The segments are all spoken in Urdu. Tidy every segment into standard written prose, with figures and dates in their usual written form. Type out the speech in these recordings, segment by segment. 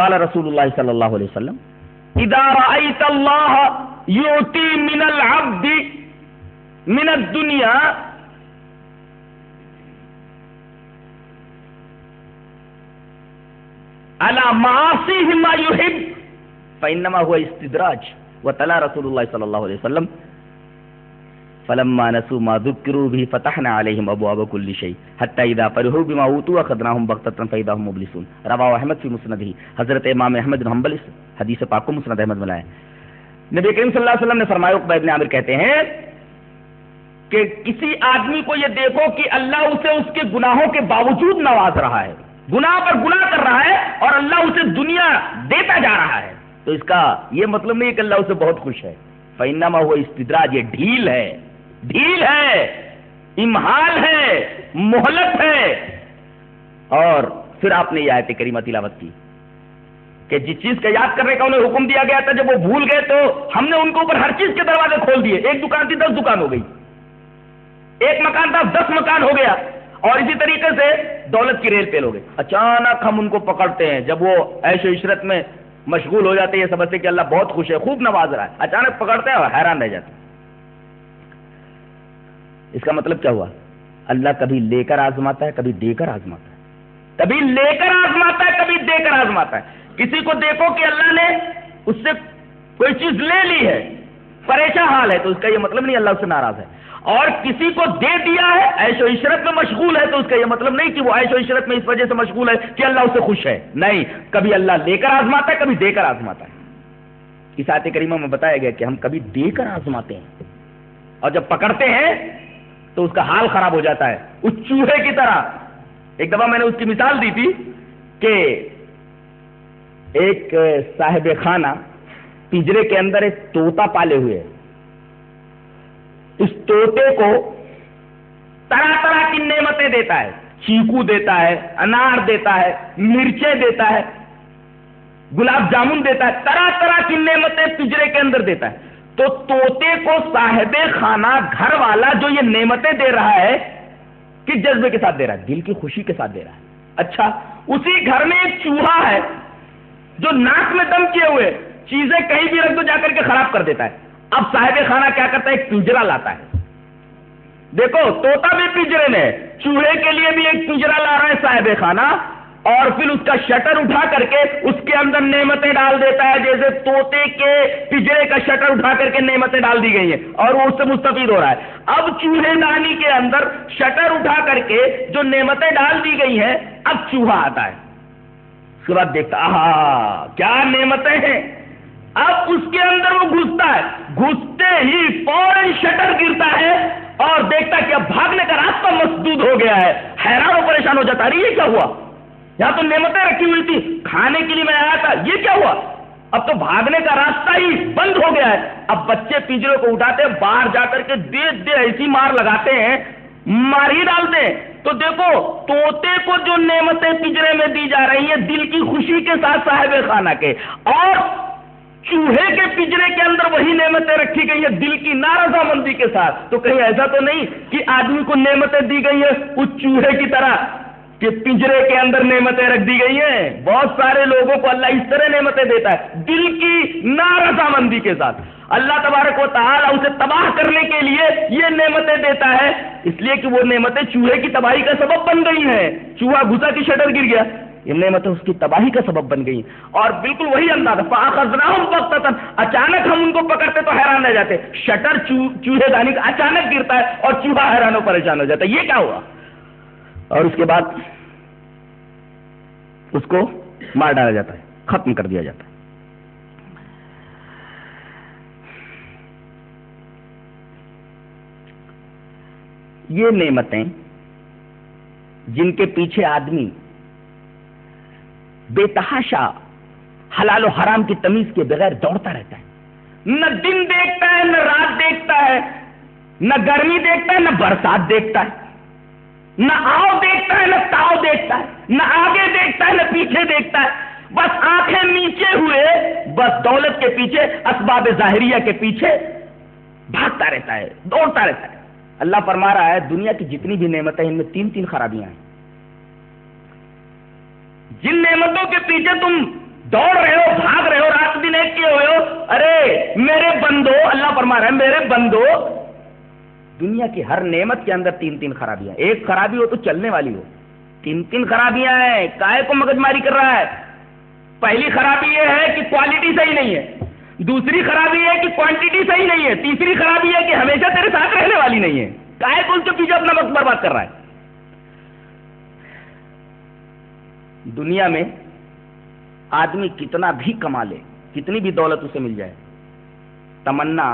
قال رسول اللہ صلی اللہ علیہ وسلم اذا رأيت اللہ یعطی من العبد من الدنیا على معاصیہ ما يحب فإنما هو استدراج. وتلا رسول اللہ صلی اللہ علیہ وسلم فلما نسوا ما ذكروا به فتحنا عليهم ابواب كل شيء حتى اذا فرحوا بما اوتوا اخذناهم بغتة فاذا هم مبلسون. رواه احمد في مسنده. حضرت امام احمد بن حنبل اس حدیث پاک کو مسند احمد میں لائے. نبی کریم صلی اللہ علیہ وسلم نے فرمایا، عقبہ ابن عامر کہتے ہیں کہ کسی آدمی کو یہ دیکھو کہ اللہ اسے اس کے گناہوں کے باوجود نواز رہا ہے، گناہ پر گناہ کر رہا ہے اور اللہ اسے دنیا دیتا جا رہا ہے، تو اس کا یہ مطلب نہیں کہ اللہ اسے بہت خوش ہے. فإنما هو استدراج، یہ ڈھیل ہے، امہال ہے، مہلت ہے. اور پھر آپ نے یہ آیت کریمہ تلاوت کی کہ جس چیز کا یاد کرنے کا انہیں حکم دیا گیا تھا جب وہ بھول گئے تو ہم نے ان کے اوپر ہر چیز کے دروازے کھول دیے. ایک دکان تھی 10 دکان ہو گئی، ایک مکان تھا 10 مکان ہو گیا، اور اسی طریقے سے دولت کی ریل پیل ہو گئی. اچانک ہم ان کو پکڑتے ہیں جب وہ عیش و عشرت میں مشغول ہو جاتے ہیں، یہ سمجھتے کہ اللہ بہت خوش ہے، خوب نواز رہا ہے، اچانک پکڑتے ہیں اور حیران رہ جاتے ہیں. اس کا مطلب کیا ہوا؟ اللہ کبھی لے کر آزماتا ہے، کبھی دے کر آزماتا ہے، کبھی لے کر آزماتا ہے، کبھی دے کر آزماتا ہے. کسی کو دیکھو کہ اللہ نے اس سے کوئی چیز لے لی ہے، پریشان حال ہے، تو اس کا یہ مطلب نہیں اللہ اس سے ناراض ہے. اور کسی کو دے دیا ہے، عیش و عشرت میں مشغول ہے، تو اس کا یہ مطلب نہیں کہ وہ عیش و عشرت میں اس وجہ سے مشغول ہے کہ اللہ اس سے خوش ہے. نہیں، کبھی اللہ لے کر آزماتا ہے، کبھی دے کر آزماتا ہے. اس آیت کریمہ میں بتایا گیا کہ ہم کبھی دے کر آزماتے ہیں اور جب پکڑتے ہیں تو اس کا حال خراب ہو جاتا ہے، اس چوہے کی طرح. ایک دفعہ میں نے اس کی مثال دی تھی کہ ایک صاحب خانہ پنجرے کے اندر ایک طوطا پالے ہوئے ہے. اس طوطے کو طرح طرح کی نعمتیں دیتا ہے، چیکو دیتا ہے، انار دیتا ہے، مرچیں دیتا ہے، گلاب جامن دیتا ہے، طرح طرح کی نعمتیں پنجرے کے اندر دیتا ہے. تو طوطے کو صاحب خانہ گھر والا جو یہ نعمتیں دے رہا ہے کس جذبے کے ساتھ دے رہا ہے؟ دل کی خوشی کے ساتھ دے رہا ہے. اچھا، اسی گھر میں ایک چوہا ہے جو ناک میں دم کیے ہوئے چیزیں کہیں بھی رکھ دو جا کر کے خراب کر دیتا ہے. اب صاحب خانہ کیا کرتا ہے؟ ایک پنجرا لاتا ہے. دیکھو، طوطا بھی پنجرے میں، چوہے کے لیے بھی ایک پنجرا لا رہا ہے صاحب خانہ، اور پھر اس کا شٹر اٹھا کر کے اس کے اندر نعمتیں ڈال دیتا ہے، جیسے طوطے کے پنجرے کا شٹر اٹھا کر کے نعمتیں ڈال دی گئی ہیں اور وہ اس سے مستفید ہو رہا ہے. اب چوہے دانی کے اندر شٹر اٹھا کر کے جو نعمتیں ڈال دی گئی ہیں، اب چوہا آتا ہے، اس کے بعد دیکھتا آہا کیا نعمتیں ہیں. اب اس کے اندر وہ گھستا ہے، گھستے ہی فوراً شٹر گرتا ہے اور دیکھتا کہ اب بھاگنے کا راستہ مسدود ہو گیا ہے. حیران و پریشان ہو جاتا ہے، یہ کیا ہوا؟ یہاں تو نعمتیں رکھی ہوئی تھی، کھانے کے لیے میں آیا تھا، یہ کیا ہوا؟ اب تو بھاگنے کا راستہ ہی بند ہو گیا ہے. اب بچے پنجرے کو اٹھاتے ہیں، باہر جا کر کے دے ایسی مار لگاتے ہیں، مار ہی ڈالتے ہیں. تو دیکھو، طوطے کو جو نعمتیں پنجرے میں دی جا رہی ہیں دل کی خوشی کے ساتھ صاحب خانہ کے، اور چوہے کے پنجرے کے اندر وہی نعمتیں رکھی گئی ہیں دل کی نارضامندی کے ساتھ. تو کہیں ایسا تو نہیں کہ آدمی کو نعمتیں دی گئی ہیں اس چوہے کی طرح کہ پنجرے کے اندر نعمتیں رکھ دی گئی ہیں؟ بہت سارے لوگوں کو اللہ اس طرح نعمتیں دیتا ہے دل کی نارضامندی کے ساتھ. اللہ تبارک و تعالی اسے تباہ کرنے کے لیے یہ نعمتیں دیتا ہے، اس لیے کہ وہ نعمتیں چوہے کی تباہی کا سبب بن گئی ہیں. چوہا گھسا کی شٹر گر گیا، یہ نعمتیں اس کی تباہی کا سبب بن گئی. اور بالکل وہی انداز، فَأَخَذْنَاهُمْ بَغْتَةً، اچانک ہم ان کو پکڑتے تو حیران رہ جاتے. شٹر چوہے دانی کا اچانک گرتا ہے اور چوہا حیران و پریشان ہو جاتا ہے، یہ کیا ہوا؟ اور اس کے بعد اس کو مار ڈالا جاتا ہے، ختم کر دیا جاتا ہے. یہ نعمتیں جن کے پیچھے آدمی بے تحاشا حلال و حرام کی تمیز کے بغیر دوڑتا رہتا ہے، نہ دن دیکھتا ہے، نہ رات دیکھتا ہے، نہ گرمی دیکھتا ہے، نہ برسات دیکھتا ہے، نہ آؤ دیکھتا ہے، نہ تاؤ دیکھتا ہے، نہ آگے دیکھتا ہے، نہ پیچھے دیکھتا ہے. بس آنکھیں نیچے ہوئے، بس دولت کے پیچھے، اسباب ظاہریہ کے پیچھے بھاگتا رہتا ہے، دوڑتا رہتا ہے. اللہ فرما رہا ہے دنیا کی جتنی بھی نعمتیں ان میں 3 خرابیاں ہیں. جن نعمتوں کے پیچھے تم دوڑ رہے ہو، بھاگ رہے ہو، رات دن ایک کیے ہوئے ہو. ارے میرے بندو، اللہ فرما رہا ہے میرے بندو، دنیا کی ہر نعمت کے اندر تین تین خرابیاں. ایک خرابی ہو تو چلنے والی ہو، تین تین خرابیاں ہیں. کائے کو مگز ماری کر رہا ہے؟ پہلی خرابی یہ ہے کہ کوالٹی صحیح نہیں ہے، دوسری خرابی ہے کہ کوانٹٹی صحیح نہیں ہے، تیسری خرابی ہے کہ ہمیشہ تیرے ساتھ رہنے والی نہیں ہے. کائے کو اس کے پیچھے اپنا وقت برباد کر رہا ہے؟ دنیا میں آدمی کتنا بھی کما لے، کتنی بھی دولت اسے مل جائے، تمنا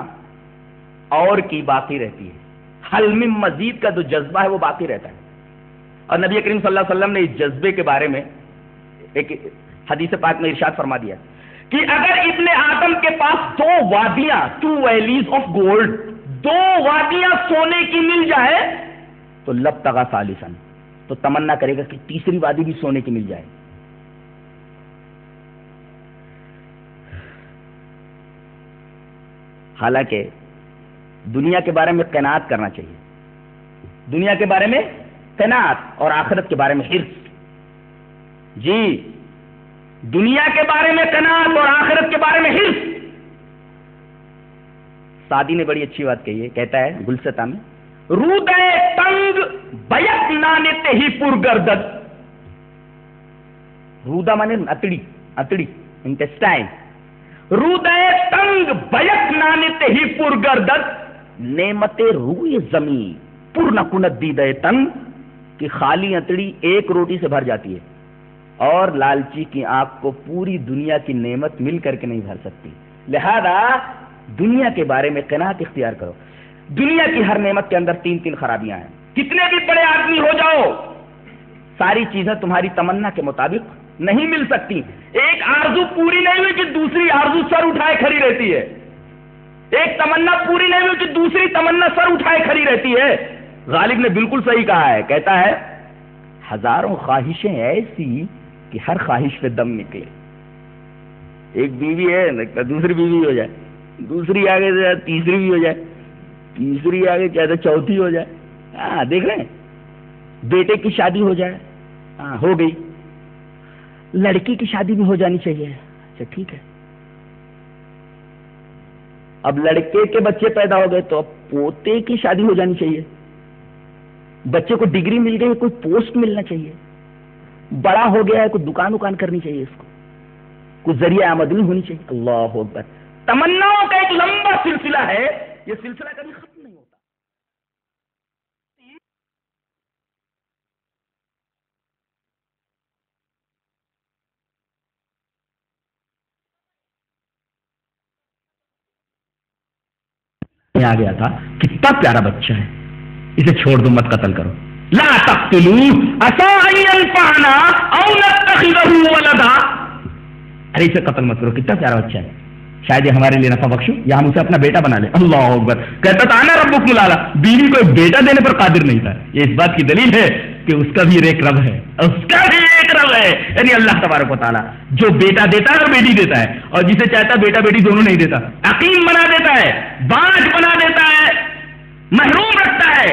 اور کی باقی رہتی ہے. حل من مزید کا جو جذبہ ہے وہ باقی رہتا ہے. اور نبی کریم صلی اللہ علیہ وسلم نے اس جذبے کے بارے میں ایک حدیث پاک میں ارشاد فرما دیا کہ اگر ابن آدم کے پاس 2 وادیاں 2 ویلیز آف گولڈ، 2 وادیاں سونے کی مل جائے تو لبتغى ثالثا، تو تمنا کرے گا کہ تیسری وادی بھی سونے کی مل جائے. حالانکہ دنیا کے بارے میں قناعت کرنا چاہیے، دنیا کے بارے میں قناعت اور آخرت کے بارے میں حرص. جی دنیا کے بارے میں قناعت اور آخرت کے بارے میں حرص. سعدی نے بڑی اچھی بات کہی ہے، کہتا ہے گلستہ میں، رودے تنگ بیک نانتے ہی پرگردد. رودا مانے اتڑی، اتڑی انٹسٹائن. رودے تنگ بیک نانتے ہی پرگردد، نعمت روئے زمین پر نہ کند دیدے تن، کہ خالی اتڑی ایک روٹی سے بھر جاتی ہے اور لالچی کی آنکھ کو پوری دنیا کی نعمت مل کر کے نہیں بھر سکتی. لہذا دنیا کے بارے میں قناعت اختیار کرو. دنیا کی ہر نعمت کے اندر تین تین خرابیاں ہیں. کتنے بھی بڑے آدمی ہو جاؤ، ساری چیزیں تمہاری تمنا کے مطابق نہیں مل سکتی. ایک آرزو پوری نہیں ہوئی کہ دوسری آرزو سر اٹھائے کھڑی رہتی ہے. ایک تمنا پوری نہیں ہوئی کہ دوسری تمنا سر اٹھائے کھڑی رہتی ہے. غالب نے بالکل صحیح کہا ہے، کہتا ہے ہزاروں خواہشیں ایسی کہ ہر خواہش پہ دم نکلے. ایک بیوی ہے، دوسری بیوی ہو جائے، دوسری آگے سے تیسری بھی ہو جائے، تیسری آگے چاہے چوتھی ہو جائے. ہاں دیکھ رہے ہیں، بیٹے کی شادی ہو جائے، ہاں ہو گئی. لڑکی کی شادی بھی ہو جانی چاہیے، اچھا ٹھیک ہے. اب لڑکے کے بچے پیدا ہو گئے تو اب پوتے کی شادی ہو جانی چاہیے. بچے کو ڈگری مل گئی، کوئی پوسٹ ملنا چاہیے. بڑا ہو گیا ہے، کوئی دکان کرنی چاہیے، اس کو کوئی ذریعہ آمدنی ہونی چاہیے. اللہ اکبر. تمناؤں کا ایک لمبا سلسلہ ہے، یہ سلسلہ کبھی ختم نہیں ہوتا. آ گیا تھا، کتنا پیارا بچہ ہے، اسے چھوڑ دو، مت قتل کرو. لا تقتلوه عسى ان ينفعنا او نتخذه ولدا. ارے اسے قتل مت کرو، کتنا پیارا بچہ ہے، شاید یہ ہمارے لیے نفع بخشو یا ہم اسے اپنا بیٹا بنا لیں. اللہ اکبر. کہتا تھا نا ربکم الاعلی، بیوی کو ایک بیٹا دینے پر قادر نہیں تھا. یہ اس بات کی دلیل ہے کہ اس کا بھی ایک رب ہے، اس کا بھی ایک رب ہے، یعنی اللہ تبارک و تعالیٰ جو بیٹا دیتا ہے اور بیٹی دیتا ہے، اور جسے چاہتا ہے بیٹا بیٹی دونوں نہیں دیتا، عقیم بنا دیتا ہے، باج بنا دیتا ہے، محروم رکھتا ہے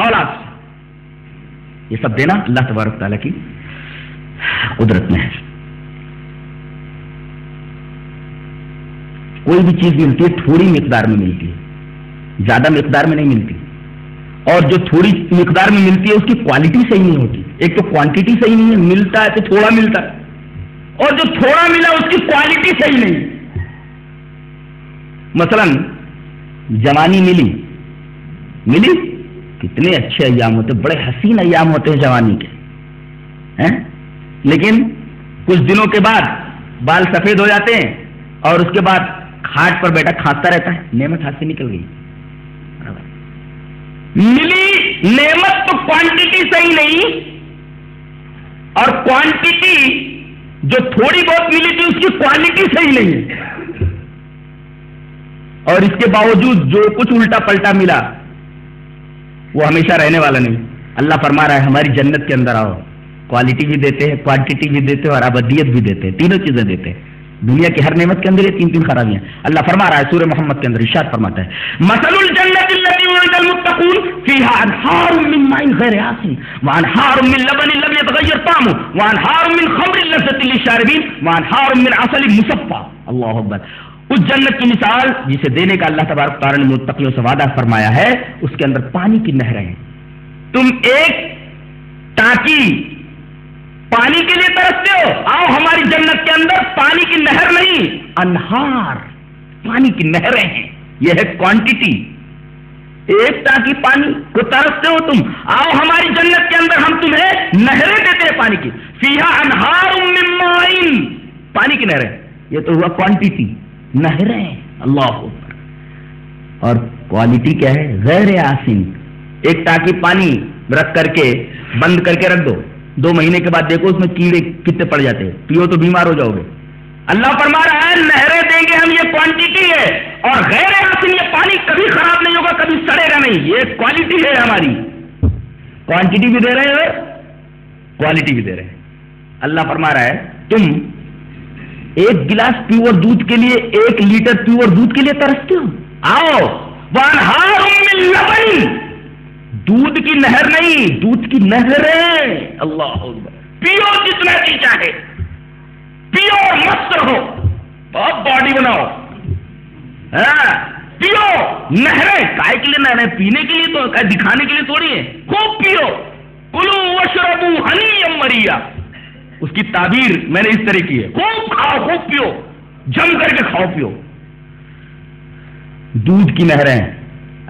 اولاد. یہ سب دینا اللہ تبارک تعالیٰ کی قدرت میں ہے. کوئی بھی چیز ملتی ہے تھوڑی مقدار میں ملتی ہے، زیادہ مقدار میں نہیں ملتی. اور جو تھوڑی مقدار میں ملتی ہے اس کی کوالٹی صحیح نہیں ہوتی. ایک تو کوانٹٹی صحیح نہیں ہے، ملتا ہے تو تھوڑا ملتا ہے، اور جو تھوڑا ملا اس کی کوالٹی صحیح نہیں. مثلا جوانی ملی کتنے اچھے ایام ہوتے، بڑے حسین ایام ہوتے ہیں جوانی کے، لیکن کچھ دنوں کے بعد بال سفید ہو جاتے ہیں اور اس کے بعد کھاٹ پر بیٹا کھانستا رہتا ہے. نعمت ہاتھ سے نکل گئی. ملی نعمت تو کوانٹٹی صحیح نہیں، اور کوانٹٹی جو تھوڑی بہت ملی تھی اس کی کوالٹی صحیح نہیں ہے، اور اس کے باوجود جو کچھ الٹا پلٹا ملا وہ ہمیشہ رہنے والا نہیں. اللہ فرما رہا ہے ہماری جنت کے اندر آؤ، کوالٹی بھی دیتے ہیں، کوانٹٹی بھی دیتے ہیں، اور ابدیت بھی دیتے ہیں، تینوں چیزیں دیتے ہیں. دنیا کی ہر نعمت کے اندر یہ 3 خرابیاں. اللہ فرما رہا ہے سورہ محمد کے اندر، ارشاد فرماتا ہے مثل الجنۃ التي وعد المتقون فيها انہار من ماء غیر آسن وانہار من لبن لم يتغیر طعمه وانہار من خمر لذة للشاربین وانہار من عسل مصفى. اللہ اکبر. اس جنت کی مثال جسے دینے کا اللہ تبارک تعالیٰ نے متقیوں سے وعدہ فرمایا ہے، اس کے اندر پانی کی نہریں ہیں. تم ایک ٹانکی پانی کے لیے ترستے ہو، آؤ ہماری جنت کے اندر پانی کی نہر نہیں، انہار پانی کی نہریں ہیں. یہ ہے کوانٹٹی. ایک ٹانکی پانی کو ترستے ہو تم، آؤ ہماری جنت کے اندر ہم تمہیں نہریں دیتے ہیں پانی کی. فیہا انہار من ماء، پانی کی نہریں. یہ تو ہوا کوانٹٹی، نہریں. اللہ اکبر. اور کوالٹی کیا ہے؟ غیر آسن. ایک ٹانکی پانی رکھ کر کے بند کر کے رکھ دو، 2 مہینے کے بعد دیکھو اس میں کیڑے کتنے پڑ جاتے ہیں، پیو تو بیمار ہو جاؤ گے. اللہ فرما رہا ہے نہریں دیں گے ہم، یہ کوانٹٹی ہے. اور غیر آسن، یہ پانی کبھی خراب نہیں ہوگا، کبھی سڑے گا نہیں. یہ کوالٹی ہے ہماری. کوانٹٹی بھی دے رہے ہیں، کوالٹی بھی دے رہے ہیں. اللہ فرما رہا ہے تم 1 گلاس پیور دودھ کے لیے 1 لیٹر پیور دودھ کے لیے ترستے ہو. آؤ وانہار من لبن، دودھ کی نہر نہیں، دودھ کی نہریں. اللہ اکبر. پیو جتنا کی چاہے، پیو اور مست رہو، بہت باڈی بناؤ. پیو نہریں. کائے کے لیے نہریں؟ پینے کے لیے تو، دکھانے کے لیے تھوڑی ہے. خوب پیو. کلو واشربوا ہنیئا مریا. اس کی تعبیر میں نے اس طرح کی ہے، خوب کھاؤ، خوب پیو، جم کر کے کھاؤ پیو. دودھ کی نہریں.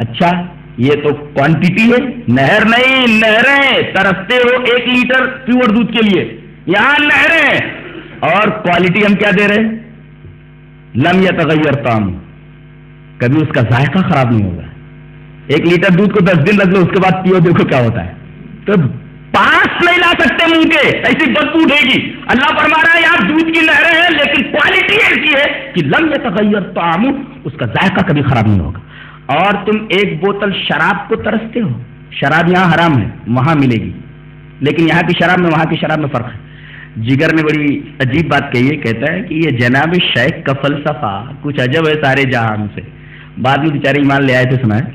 اچھا یہ تو کوانٹٹی ہے، نہر نہیں. نہریں ترستے ہو 1 لیٹر پیور دودھ کے لیے، یہاں نہریں. اور کوالٹی ہم کیا دے رہے ہیں؟ لم یتغیر طعم، کبھی اس کا ذائقہ خراب نہیں ہوگا. 1 لیٹر دودھ کو 10 دن رکھ لو، اس کے بعد پیو، دیکھو کیا ہوتا ہے. تو پاس نہیں لا سکتے منہ کے، ایسی بدبو اٹھے گی. اللہ فرما رہا ہے یہاں دودھ کی نہریں ہیں، لیکن کوالٹی ایسی ہے کہ لم یتغیر طعم، اس کا ذائقہ کبھی خراب نہیں ہوگا. اور تم 1 بوتل شراب کو ترستے ہو. شراب یہاں حرام ہے، وہاں ملے گی، لیکن یہاں کی شراب میں وہاں کی شراب میں فرق ہے. جگر نے بڑی عجیب بات کہی ہے، کہتا ہے کہ یہ جناب شیخ کا فلسفہ کچھ عجب ہے سارے جہان سے. بعد میں بیچارے ایمان لے آئے تھے، سنا ہے،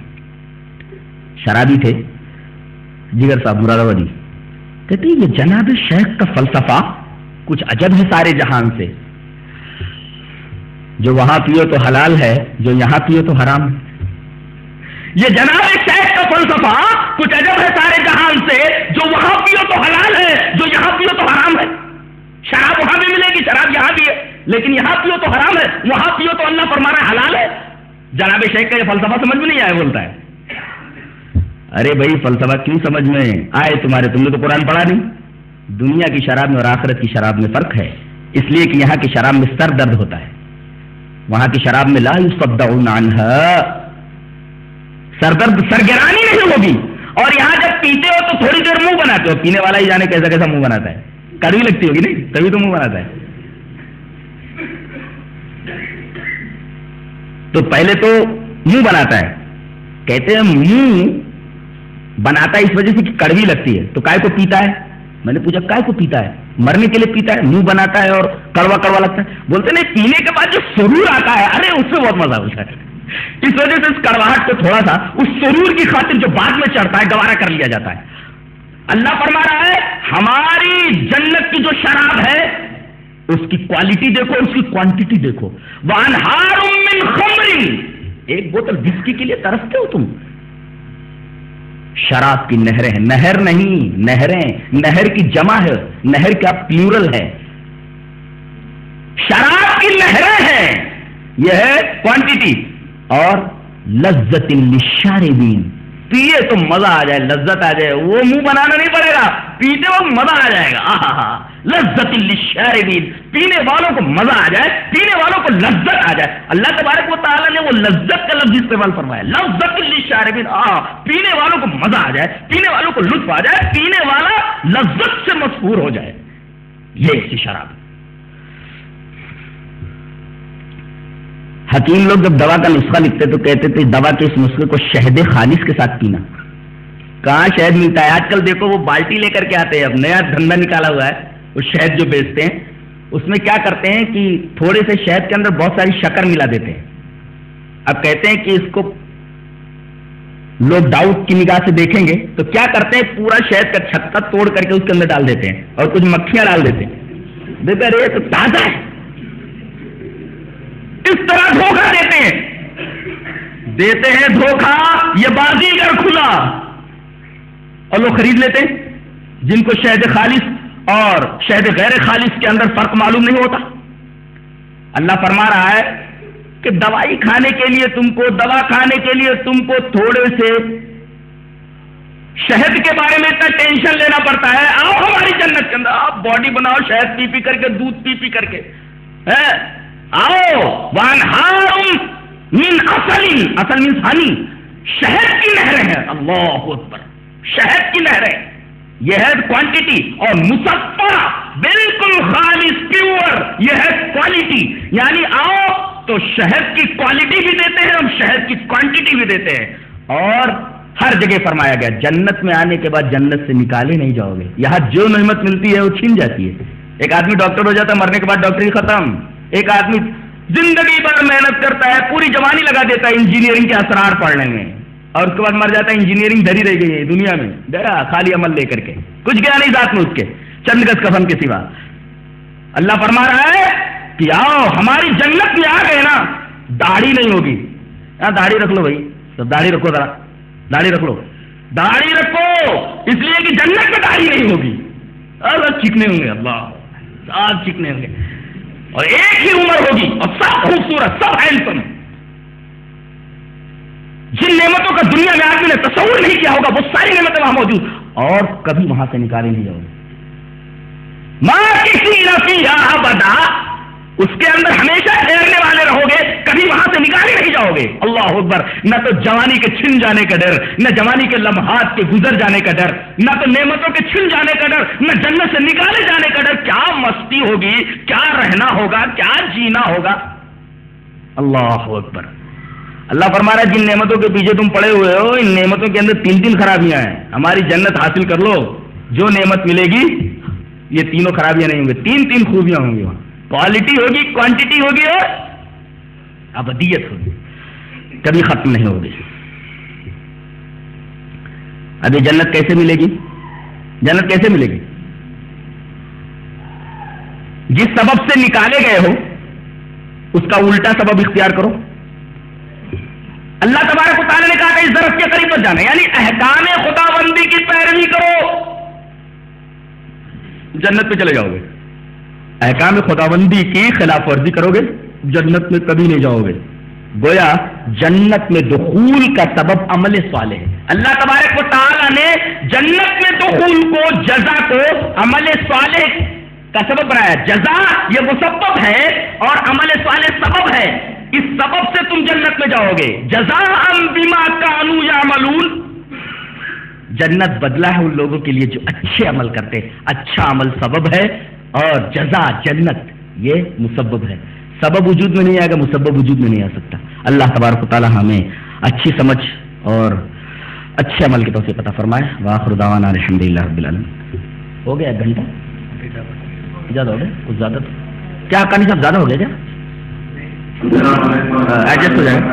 شرابی تھے جگر صاحب مراد آبادی. کہتے ہیں یہ جناب شیخ کا فلسفہ کچھ عجب ہے سارے جہان سے. جو وہاں پیو تو حلال ہے، جو یہاں پیو تو حرام ہے. یہ جناب شیخ کا فلسفہ کچھ عجب ہے سارے جہان سے، جو وہاں پیو تو حلال ہے، جو یہاں پیو تو حرام ہے. شراب وہاں بھی ملے گی، شراب یہاں بھی ہے، لیکن یہاں پیو تو حرام ہے، وہاں پیو تو اللہ فرما رہا ہے حلال ہے. جناب شیخ کا یہ فلسفہ سمجھ میں نہیں آیا. بولتا ہے ارے بھائی فلسفہ کیوں سمجھ میں آئے تمہارے؟ تم نے تو قرآن پڑھا نہیں. دنیا کی شراب میں اور آخرت کی شراب میں فرق ہے، اس لیے کہ یہاں کی شراب میں سر درد ہوتا ہے، وہاں کی شراب میں لا یصدعون عنہا، سر درد سرگرانی نہیں ہوگی. اور یہاں جب پیتے ہو تو تھوڑی دیر منہ بناتے ہو، پینے والا ہی جانے کیسا کیسا منہ بناتا ہے، کڑوی لگتی ہوگی نہیں، تبھی تو منہ بناتا ہے. تو پہلے تو منہ بناتا ہے، کہتے ہیں منہ بناتا ہے اس وجہ سے کہ کڑوی لگتی ہے، تو کائے کو پیتا ہے؟ میں نے پوچھا کائے کو پیتا ہے؟ مرنے کے لیے پیتا ہے، منہ بناتا ہے اور کڑوا کڑوا لگتا ہے. بولتے نہیں، پینے کے بعد جو سرور آتا ہے، ارے اس سے بہت مزہ ہوتا ہے. اس وجہ سے اس کڑواہٹ کو تھوڑا سا اس سرور کی خاطر جو بعد میں چڑھتا ہے گوارا کر لیا جاتا ہے. اللہ فرما رہا ہے ہماری جنت کی جو شراب ہے اس کی کوالٹی دیکھو، اس کی کوانٹٹی دیکھو. وانہار من خمر، 1 بوتل وسکی کے لیے ترستے ہو تم. شراب کی نہریں ہیں، نہر نہیں، نہریں. نہر کی جمع ہے، نہر کا پلورل ہے. شراب کی نہریں ہیں، یہ ہے کوانٹٹی. اور لذت للشاربین، پیے تو مزہ آ جائے، لذت آ جائے، وہ منہ بنانا نہیں پڑے گا، پیتے وقت مزہ آ جائے گا. آہا، لذت للشاربین، پینے والوں کو مزہ آ جائے، پینے والوں کو لذت آ جائے. اللہ تبارک و تعالیٰ نے وہ لذت کا لفظ استعمال فرمایا، لذت للشاربین. پینے والوں کو مزہ آ جائے، پینے والوں کو لطف آ جائے، پینے والا لذت سے مسحور ہو جائے. یہ ایسی شراب. حکیم لوگ جب دوا کا نسخہ لکھتے تو کہتے تھے دوا کے اس نسخے کو شہد خالص کے ساتھ پینا. کہاں شہد ملتا ہے آج کل؟ دیکھو وہ بالٹی لے کر کے آتے ہیں، اب نیا دھندا نکالا ہوا ہے، وہ شہد جو بیچتے ہیں اس میں کیا کرتے ہیں کہ تھوڑے سے شہد کے اندر بہت ساری شکر ملا دیتے ہیں. اب کہتے ہیں کہ اس کو لوگ ڈاؤٹ کی نگاہ سے دیکھیں گے تو کیا کرتے ہیں, پورا شہد کا چھکا توڑ کر کے اس کے اندر ڈال دیتے ہیں اور کچھ مکھیاں ڈال دیتے ہیں. دیکھتے ارے تو تازہ ہے. اس طرح دھوکہ دیتے ہیں دھوکہ. یہ بازیگر کھلا اور لوگ خرید لیتے ہیں, جن کو شہد خالص اور شہد غیر خالص کے اندر فرق معلوم نہیں ہوتا. اللہ فرما رہا ہے کہ دوائی کھانے کے لیے دوا کھانے کے لیے تم کو تھوڑے سے شہد کے بارے میں اتنا ٹینشن لینا پڑتا ہے. آؤ ہماری جنت کے اندر, آپ باڈی بناؤ شہد پی پی کر کے, دودھ پی پی کر کے. آؤ وانہار من اصل من ہنی, شہد کی نہریں ہیں. اللہ اکبر, شہد کی نہریں. یہ ہے کوانٹٹی, اور مصفا بالکل خالص پیور, یہ ہے کوالٹی. یعنی آؤ تو شہد کی کوالٹی بھی دیتے ہیں اور شہد کی کوانٹٹی بھی دیتے ہیں. اور ہر جگہ فرمایا گیا جنت میں آنے کے بعد جنت سے نکالے نہیں جاؤ گے. یہاں جو نعمت ملتی ہے وہ چھین جاتی ہے. ایک آدمی ڈاکٹر ہو جاتا ہے, مرنے کے بعد ڈاکٹری ختم. ایک آدمی زندگی بھر محنت کرتا ہے, پوری جوانی لگا دیتا ہے انجینئرنگ کے اسرار پڑھنے میں, اور اس کے بعد مر جاتا ہے. انجینئرنگ دھری رہ گئی ہے دنیا میں, ڈرا خالی عمل لے کر کے, کچھ گیا نہیں ذات میں اس کے, چند گز کفن کے سوا. اللہ فرما رہا ہے کہ آؤ ہماری جنت میں آ گئے نا, داڑھی نہیں ہوگی. داڑھی رکھ لو بھائی, سب داڑھی رکھو, ذرا داڑھی رکھ لو, داڑھی رکھو, اس لیے کہ جنت میں داڑھی نہیں ہوگی. سب چکنے ہوں گے, اللہ سب چکنے ہوں گے, اور ایک ہی عمر ہوگی, اور سب خوبصورت, سب ہینڈسم. جن نعمتوں کا دنیا میں آدمی نے تصور نہیں کیا ہوگا وہ ساری نعمتیں وہاں موجود, اور کبھی وہاں سے نکالے نہیں جاؤ گے. ماں کسی نفی ابدا, اس کے اندر ہمیشہ ٹھہرنے والے رہو گے, کبھی وہاں سے نکالے نہیں جاؤ گے. اللہ اکبر. نہ تو جوانی کے چھن جانے کا ڈر, نہ جوانی کے لمحات کے گزر جانے کا ڈر, نہ تو نعمتوں کے چھن جانے کا ڈر, نہ جنت سے نکالے جانے کا ڈر. کیا مستی ہوگی, کیا رہنا ہوگا, کیا جینا ہوگا. اللہ اکبر. اللہ فرما رہا ہے جن نعمتوں کے پیچھے تم پڑے ہوئے ہو, ان نعمتوں کے اندر تین خرابیاں ہیں. ہماری جنت حاصل کر لو, جو نعمت ملے گی یہ تینوں خرابیاں نہیں ہوں گی, تین خوبیاں ہوں گی. وہاں کوالٹی ہوگی, کوانٹٹی ہوگی, اور ابدیت ہوگی, کبھی ختم نہیں ہوگی. اب یہ جنت کیسے ملے گی؟ جنت کیسے ملے گی؟ جس سبب سے نکالے گئے ہو اس کا الٹا سبب اختیار کرو. اللہ تبارک و تعالیٰ نے کہا کہ اس درخت کے قریب مت جانا, یعنی احکام خداوندی کی پیروی کرو, جنت پہ چلے جاؤ گے. احکام خداوندی کی خلاف ورزی کرو گے, جنت میں کبھی نہیں جاؤ گے. گویا جنت میں دخول کا سبب عمل صالح ہے. اللہ تبارک و تعالیٰ نے جنت میں دخول کو, جزا کو عمل صالح کا سبب بنایا. جزا یہ مسبب ہے اور عمل صالح سبب ہے. اس سبب سے تم جنت میں جاؤ گے. جزاء بما كانوا يعملون, جنت بدلہ ہے ان لوگوں کے لیے جو اچھے عمل کرتے. اچھا عمل سبب ہے اور جزا جنت یہ مسبب ہے. سبب وجود میں نہیں آئے گا, مسبب وجود میں نہیں آ سکتا. اللہ تبارک و تعالی ہمیں اچھی سمجھ اور اچھے عمل کی توفیق عطا فرمائے. وآخر دعوانا الحمدللہ رب العالمین. ہو گیا 1 گھنٹہ, زیادہ ہو گیا, کچھ زیادہ تو کیا کہانی صاحب, زیادہ ہو گیا کیا؟ ایڈجسٹ ہو جائے گا.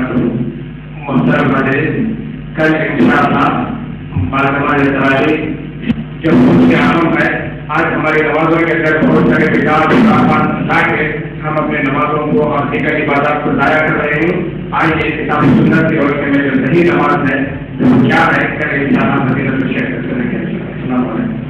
آج ہماری نمازوں کے اندر بہت سارے بگاڑ لا کے ہم اپنے نمازوں کو اور دیگر عبادات کو ضائع کر رہے ہیں. آج یہ کتاب سنت کی روشنی میں جو صحیح نماز ہے, جو کیا ہے, کریں انشاءاللہ مدینہ میں شیئر کرتے رہیں گے. السلام علیکم.